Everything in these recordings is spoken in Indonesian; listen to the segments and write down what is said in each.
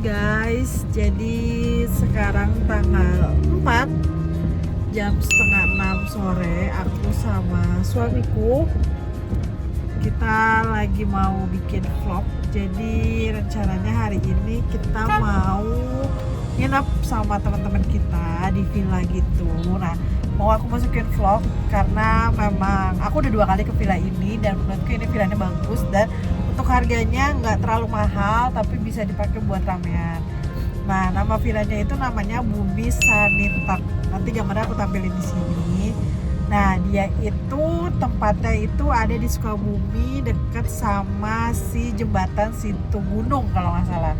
guys, jadi sekarang tanggal 4 jam setengah 6 sore. Aku sama suamiku kita lagi mau bikin vlog. Jadi rencananya hari ini kita mau nginep sama teman-teman kita di villa gitu. Nah, mau aku masukin vlog karena memang aku udah 2 kali ke villa ini dan menurutku ini villanya bagus dan untuk harganya nggak terlalu mahal tapi bisa dipakai buat ramean. Nah, nama villanya itu namanya Bumi Sanintak. Nanti gambarnya aku tampilin di sini. Nah, dia itu tempatnya itu ada di Sukabumi deket sama si jembatan Situ Gunung kalau nggak salah.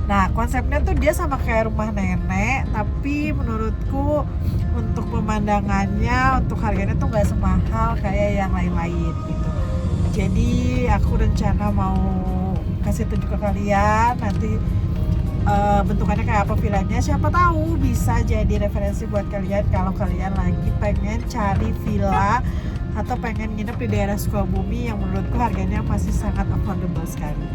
Nah, konsepnya tuh dia sama kayak rumah nenek, tapi menurutku untuk pemandangannya, untuk harganya tuh nggak semahal kayak yang lain-lain gitu. Jadi aku rencana mau kasih tunjuk ke kalian nanti bentukannya kayak apa villanya. Siapa tahu bisa jadi referensi buat kalian kalau kalian lagi pengen cari villa atau pengen nginep di daerah Sukabumi yang menurutku harganya masih sangat affordable sekali.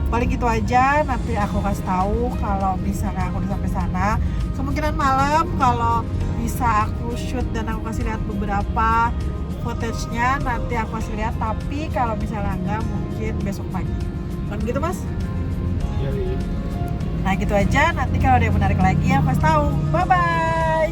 Paling gitu aja, nanti aku kasih tahu kalau misalnya aku udah sampai sana. Kemungkinan malam kalau bisa aku shoot dan aku kasih lihat beberapa footage-nya, nanti aku kasih lihat. Tapi kalau misalnya enggak, mungkin besok pagi. Kan gitu mas? Iya. Nah gitu aja, nanti kalau ada yang menarik lagi aku kasih tahu. Bye-bye!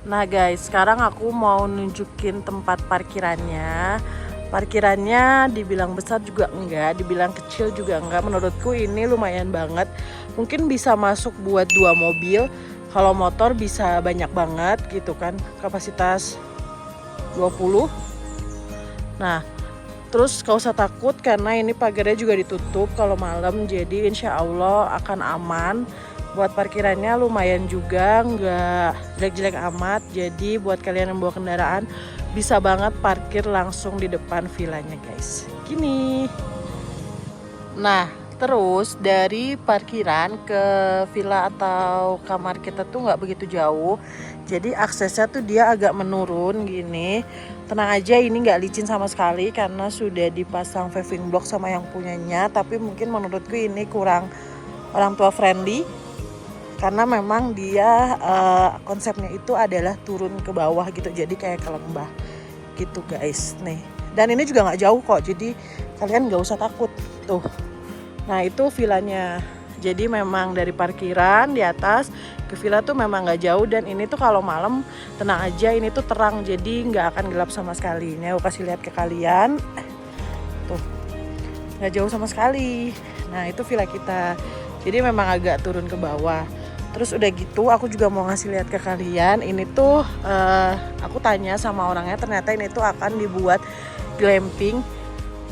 Nah guys, sekarang aku mau nunjukin tempat parkirannya. Parkirannya dibilang besar juga enggak, dibilang kecil juga enggak. Menurutku ini lumayan banget. Mungkin bisa masuk buat 2 mobil. Kalau motor bisa banyak banget gitu kan, kapasitas 20. Nah, terus gak usah takut karena ini pagarnya juga ditutup kalau malam. Jadi insya Allah akan aman. Buat parkirannya lumayan juga, nggak jelek-jelek amat. Jadi buat kalian yang bawa kendaraan bisa banget parkir langsung di depan villanya guys. Gini. Nah, terus dari parkiran ke villa atau kamar kita tuh nggak begitu jauh. Jadi aksesnya tuh dia agak menurun gini. Tenang aja, ini nggak licin sama sekali karena sudah dipasang paving block sama yang punyanya. Tapi mungkin menurutku ini kurang orang tua friendly. Karena memang dia konsepnya itu adalah turun ke bawah gitu, jadi kayak ke lembah gitu guys nih. Dan ini juga nggak jauh kok, jadi kalian nggak usah takut tuh. Nah itu villanya. Jadi memang dari parkiran di atas ke villa tuh memang nggak jauh dan ini tuh kalau malam tenang aja, ini tuh terang jadi nggak akan gelap sama sekali. Ini aku kasih lihat ke kalian tuh, nggak jauh sama sekali. Nah itu villa kita. Jadi memang agak turun ke bawah. Terus udah gitu aku juga mau ngasih lihat ke kalian. Ini tuh aku tanya sama orangnya, ternyata ini tuh akan dibuat glamping.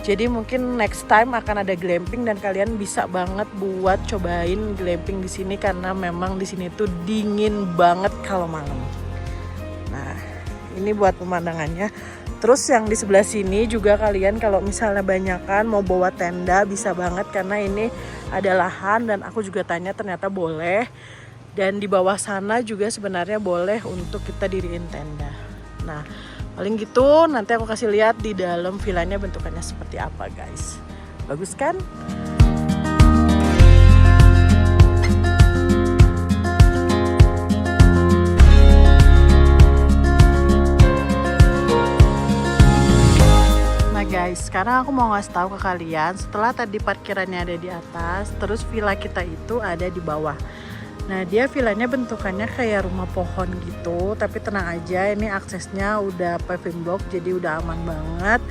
Jadi mungkin next time akan ada glamping dan kalian bisa banget buat cobain glamping di sini karena memang di sini tuh dingin banget kalau malam. Nah, ini buat pemandangannya. Terus yang di sebelah sini juga kalian kalau misalnya banyakan mau bawa tenda bisa banget karena ini ada lahan dan aku juga tanya ternyata boleh. Dan di bawah sana juga sebenarnya boleh untuk kita diriin tenda. Nah, paling gitu nanti aku kasih lihat di dalam villanya bentukannya seperti apa guys. Bagus kan? Nah guys, sekarang aku mau ngasih tahu ke kalian. Setelah tadi parkirannya ada di atas, terus villa kita itu ada di bawah. Nah dia villanya bentukannya kayak rumah pohon gitu, tapi tenang aja ini aksesnya udah paving block jadi udah aman banget.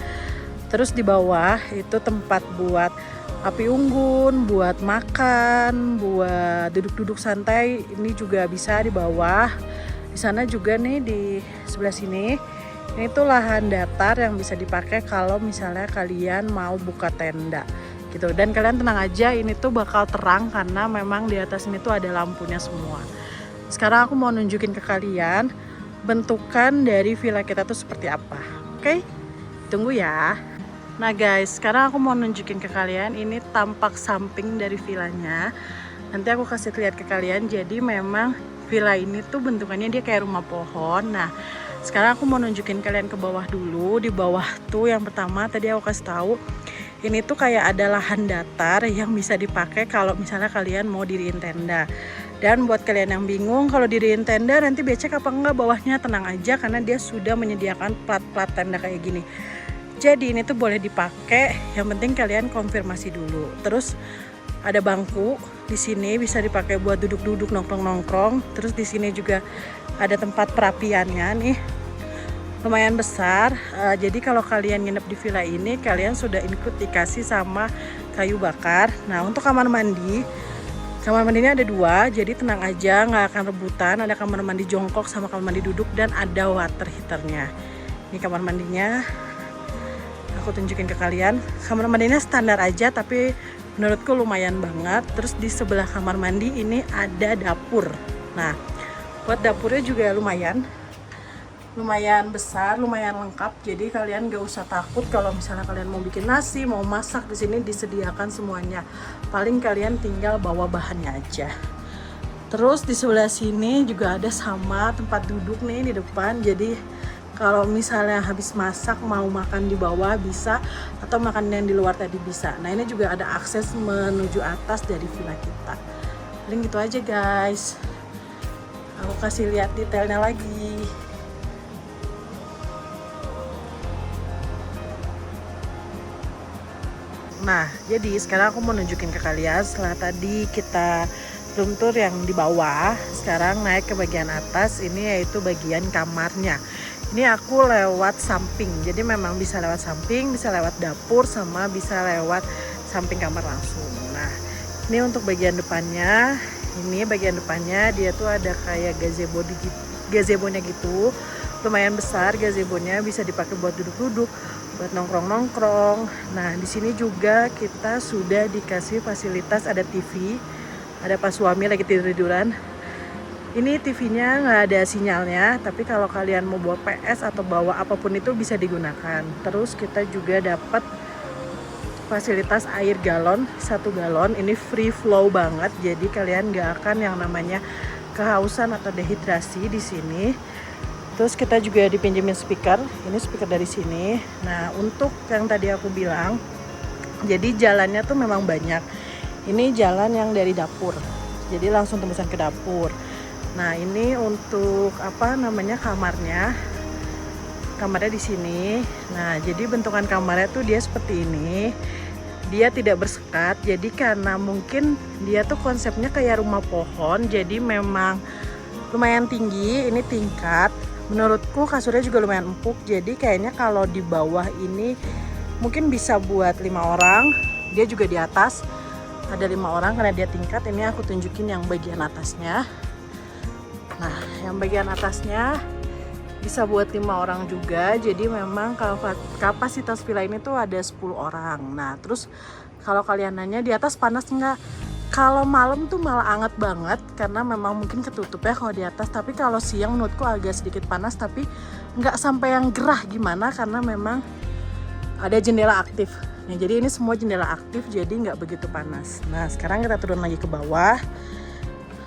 Terus di bawah itu tempat buat api unggun, buat makan, buat duduk-duduk santai, ini juga bisa di bawah. Di sana juga nih di sebelah sini Ini tuh lahan datar yang bisa dipakai kalau misalnya kalian mau buka tenda gitu. Dan kalian tenang aja, ini tuh bakal terang karena memang di atas ini tuh ada lampunya semua. Sekarang aku mau nunjukin ke kalian bentukan dari villa kita tuh seperti apa. Oke? Tunggu ya. Nah guys, sekarang aku mau nunjukin ke kalian ini tampak samping dari villanya. Nanti aku kasih lihat ke kalian. Jadi memang villa ini tuh bentukannya dia kayak rumah pohon. Nah, sekarang aku mau nunjukin kalian ke bawah dulu. Di bawah tuh yang pertama tadi aku kasih tahu, ini tuh kayak ada lahan datar yang bisa dipakai kalau misalnya kalian mau diriin tenda. Dan buat kalian yang bingung kalau diriin tenda nanti becek apa enggak bawahnya, tenang aja karena dia sudah menyediakan plat-plat tenda kayak gini. Jadi ini tuh boleh dipakai, yang penting kalian konfirmasi dulu. Terus ada bangku di sini bisa dipakai buat duduk-duduk, nongkrong-nongkrong. Terus di sini juga ada tempat perapiannya nih. Lumayan besar. Jadi kalau kalian nginep di villa ini kalian sudah include dikasih sama kayu bakar. Nah, untuk kamar mandinya ada 2, jadi tenang aja nggak akan rebutan. Ada kamar mandi jongkok sama kamar mandi duduk dan ada water heaternya. Ini kamar mandinya. Aku tunjukin ke kalian. Kamar mandinya standar aja tapi menurutku lumayan banget. Terus di sebelah kamar mandi ini ada dapur. Nah, buat dapurnya juga lumayan besar, lumayan lengkap. Jadi kalian gak usah takut kalau misalnya kalian mau bikin nasi, mau masak, di sini disediakan semuanya. Paling kalian tinggal bawa bahannya aja. Terus di sebelah sini juga ada sama tempat duduk nih di depan. Jadi kalau misalnya habis masak mau makan di bawah bisa, atau makan yang di luar tadi bisa. Nah, ini juga ada akses menuju atas dari villa kita. Paling gitu aja guys. Aku kasih lihat detailnya lagi. Nah, jadi sekarang aku mau nunjukin ke kalian setelah tadi kita room tour yang di bawah, sekarang naik ke bagian atas, ini yaitu bagian kamarnya. Ini aku lewat samping, jadi memang bisa lewat samping, bisa lewat dapur, sama bisa lewat samping kamar langsung. Nah, ini untuk bagian depannya, dia tuh ada kayak gazebo-nya gitu, lumayan besar gazebo-nya, bisa dipakai buat duduk-duduk, buat nongkrong-nongkrong. Nah, di sini juga kita sudah dikasih fasilitas ada TV. Ada pas suami lagi tidur-tiduran. Ini TV-nya nggak ada sinyalnya, tapi kalau kalian mau bawa PS atau bawa apapun itu bisa digunakan. Terus kita juga dapat fasilitas air galon, 1 galon. Ini free flow banget, jadi kalian nggak akan yang namanya kehausan atau dehidrasi di sini. Terus kita juga dipinjemin speaker, ini speaker dari sini. Nah, untuk yang tadi aku bilang, jadi jalannya tuh memang banyak. Ini jalan yang dari dapur, jadi langsung tembusan ke dapur. Nah, ini untuk kamarnya di sini. Nah, jadi bentukan kamarnya tuh dia seperti ini. Dia tidak bersekat, jadi karena mungkin dia tuh konsepnya kayak rumah pohon, jadi memang lumayan tinggi, ini tingkat. Menurutku kasurnya juga lumayan empuk, jadi kayaknya kalau di bawah ini mungkin bisa buat 5 orang. Dia juga di atas ada 5 orang karena dia tingkat. Ini aku tunjukin yang bagian atasnya. Nah, yang bagian atasnya bisa buat 5 orang juga. Jadi memang kapasitas villa ini tuh ada 10 orang. Nah, terus kalau kalian nanya di atas panas nggak? Kalau malam tuh malah anget banget karena memang mungkin ketutup ya kalau di atas. Tapi kalau siang menurutku agak sedikit panas, tapi nggak sampai yang gerah gimana karena memang ada jendela aktif. Nah, jadi ini semua jendela aktif, jadi nggak begitu panas. Nah, sekarang kita turun lagi ke bawah.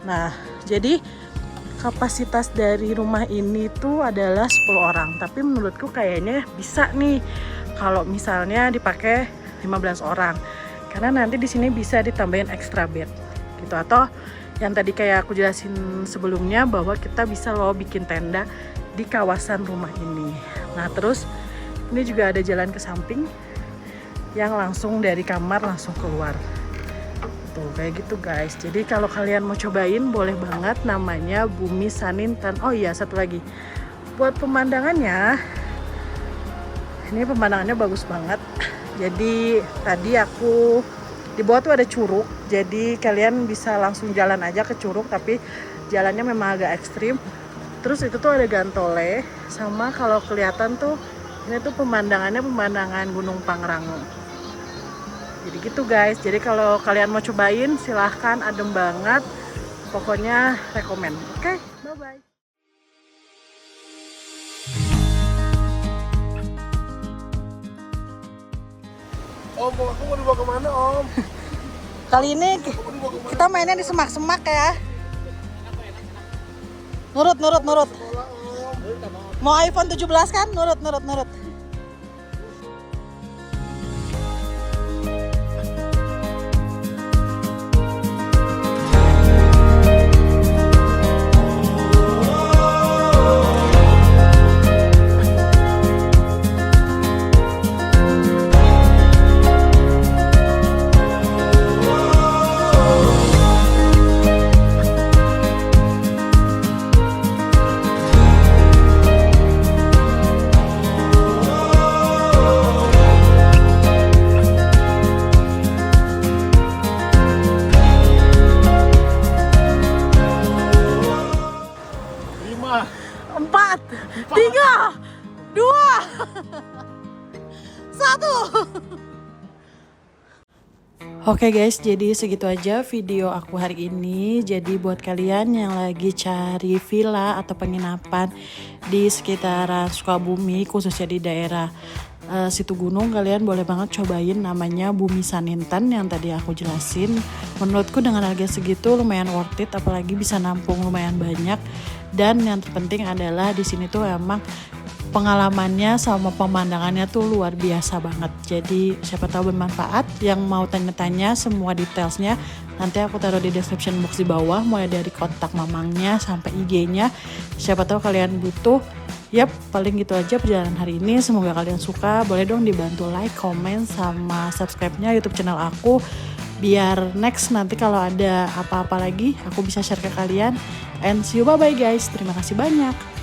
Nah, jadi kapasitas dari rumah ini tuh adalah 10 orang. Tapi menurutku kayaknya bisa nih kalau misalnya dipakai 15 orang. Karena nanti di sini bisa ditambahin extra bed gitu, atau yang tadi kayak aku jelasin sebelumnya bahwa kita bisa bikin tenda di kawasan rumah ini. Nah, terus ini juga ada jalan ke samping yang langsung dari kamar langsung keluar. Tuh kayak gitu guys. Jadi kalau kalian mau cobain boleh banget, namanya Bumi Sanintan. Oh iya, satu lagi. Buat pemandangannya, ini pemandangannya bagus banget. Jadi tadi aku di bawah tuh ada curug, jadi kalian bisa langsung jalan aja ke curug, tapi jalannya memang agak ekstrim. Terus itu tuh ada Gantole, sama kalau kelihatan tuh ini tuh pemandangannya pemandangan Gunung Pangrango. Jadi gitu guys. Jadi kalau kalian mau cobain silahkan, adem banget. Pokoknya rekomen. Oke, bye bye. Om, aku mau dibawa kemana Om? Kali ini kita mainnya di semak-semak ya. Nurut. Mau iPhone 17 kan? Nurut. Empat, 3, 2, 1. Oke guys, jadi segitu aja video aku hari ini. Jadi buat kalian yang lagi cari villa atau penginapan di sekitaran Sukabumi, khususnya di daerah Situ Gunung, kalian boleh banget cobain, namanya Bumi Sanintan yang tadi aku jelasin. Menurutku dengan harga segitu lumayan worth it, apalagi bisa nampung lumayan banyak. Dan yang terpenting adalah di sini tuh emang pengalamannya sama pemandangannya tuh luar biasa banget. Jadi siapa tahu bermanfaat. Yang mau tanya-tanya semua detailsnya nanti aku taruh di description box di bawah, mulai dari kontak mamangnya sampai IG-nya. Siapa tahu kalian butuh. Yap, paling gitu aja perjalanan hari ini. Semoga kalian suka. Boleh dong dibantu like, comment, sama subscribe-nya YouTube channel aku. Biar next nanti kalau ada apa-apa lagi aku bisa share ke kalian. And see you, bye-bye guys. Terima kasih banyak.